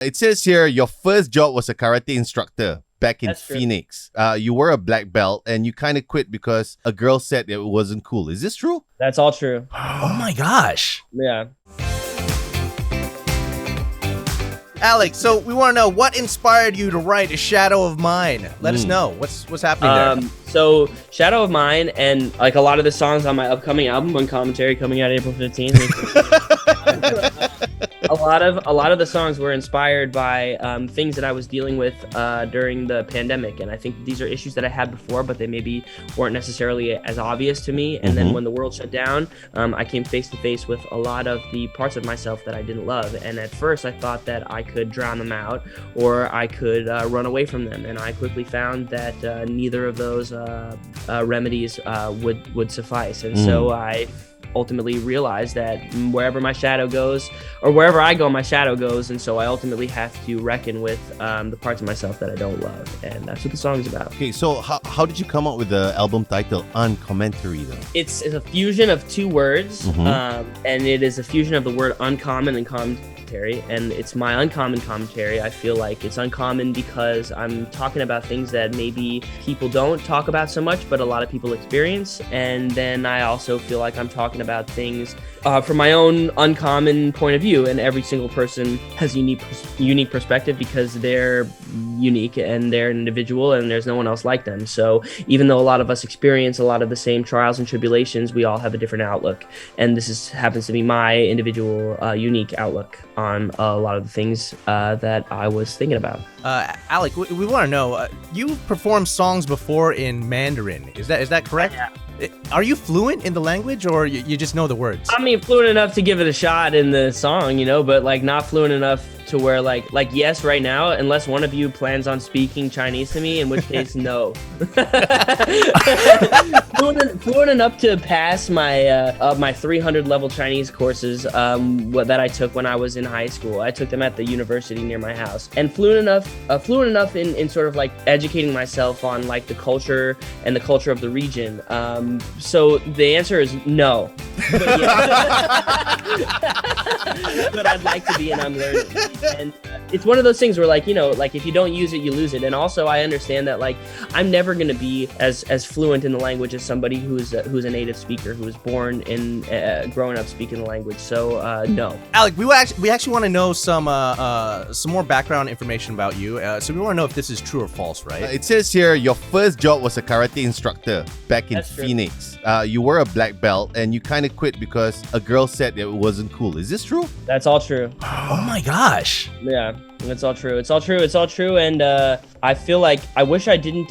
It says here your first job was a karate instructor back in That's true. Phoenix. You were a black belt and you kind of quit because a girl said it wasn't cool. Is this true? That's all true. Oh my gosh. Yeah. Alex, so we want to know what inspired you to write A Shadow of Mine. Let us know. What's happening there? So Shadow of Mine and like a lot of the songs on my upcoming album on Commentary coming out April 15th. a lot of the songs were inspired by things that I was dealing with during the pandemic, and I think these are issues that I had before, but they maybe weren't necessarily as obvious to me. And then when the world shut down, I came face to face with a lot of the parts of myself that I didn't love. And at first, I thought that I could drown them out, or I could run away from them. And I quickly found that neither of those remedies would suffice. And so I ultimately realized that wherever my shadow goes, or wherever I go, my shadow goes. And so I ultimately have to reckon with the parts of myself that I don't love. And that's what the song is about. Okay, so how did you come up with the album title Uncommentary though? It's a fusion of two words, and it is a fusion of the word uncommon and commentary. And it's my uncommon commentary. I feel like it's uncommon because I'm talking about things that maybe people don't talk about so much, but a lot of people experience. And then I also feel like I'm talking about things from my own uncommon point of view. And every single person has a unique perspective because they're unique and they're an individual and there's no one else like them. So even though a lot of us experience a lot of the same trials and tribulations, we all have a different outlook. And this happens to be my individual unique outlook on a lot of the things that I was thinking about. Alec, we want to know, you've performed songs before in Mandarin. Is that correct? Yeah. Are you fluent in the language, or you just know the words? I mean, fluent enough to give it a shot in the song, but like not fluent enough to where like yes, right now, unless one of you plans on speaking Chinese to me, in which case, no. fluent enough to pass my 300 level Chinese courses that I took when I was in high school. I took them at the university near my house, and fluent enough in sort of like educating myself on like the culture and the culture of the region. So the answer is no. But, but I'd like to be, and I'm learning. And it's one of those things where like if you don't use it, you lose it. And also I understand that like I'm never going to be as fluent in the language as somebody who's a native speaker, who was born in growing up speaking the language. So no. Alec, we actually want to know some more background information about you. So we want to know if this is true or false, right? It says here your first job was a karate instructor back in That's true. Phoenix. You were a black belt and you kind of quit because a girl said it wasn't cool. Is this true? That's all true. Oh my gosh. Yeah, it's all true. It's all true. And I feel like I wish I didn't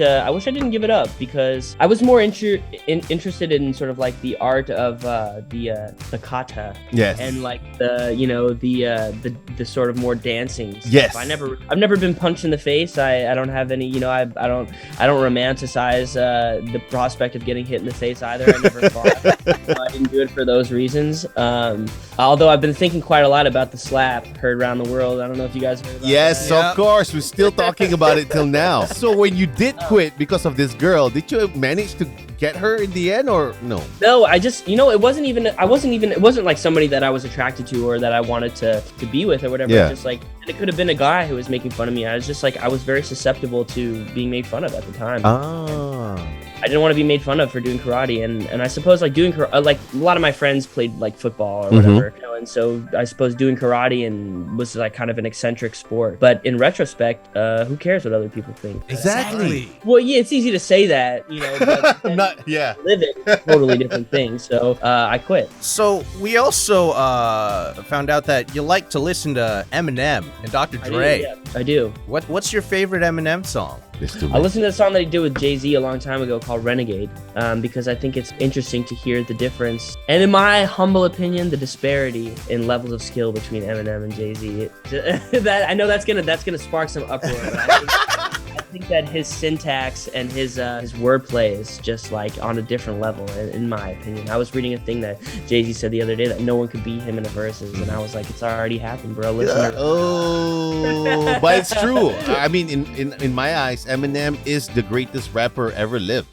give it up, because I was more interested in sort of like the art of the kata. Yes. And like the sort of more dancing stuff. Yes. I've never been punched in the face. I don't have any, I don't romanticize the prospect of getting hit in the face either. I never fought. I didn't do it for those reasons. Although I've been thinking quite a lot about the slap heard around the world. I don't know if you guys heard about Yes, that. of course. We're still talking about it till now. So when you did quit because of this girl, did you manage to get her in the end or no? No, I just, it wasn't like somebody that I was attracted to or that I wanted to be with or whatever. Yeah. It's just like, it could have been a guy who was making fun of me. I was just like, I was very susceptible to being made fun of at the time. I didn't want to be made fun of for doing karate, and I suppose like doing like a lot of my friends played like football or whatever, and so I suppose doing karate and was like kind of an eccentric sport. But in retrospect, who cares what other people think? Exactly. Well, yeah, it's easy to say that, but then live it, totally different thing. So I quit. So we also found out that you like to listen to Eminem and Dr. Dre. I do. What's your favorite Eminem song? I listened to a song that he did with Jay-Z a long time ago called Renegade, because I think it's interesting to hear the difference, and in my humble opinion, the disparity in levels of skill between Eminem and Jay-Z. That I know that's gonna spark some uproar. I think that his syntax and his wordplay is just like on a different level, in my opinion. I was reading a thing that Jay-Z said the other day that no one could beat him in a verses, and I was like, it's already happened, bro. Listen. Oh, but it's true. I mean, in my eyes, Eminem is the greatest rapper ever lived.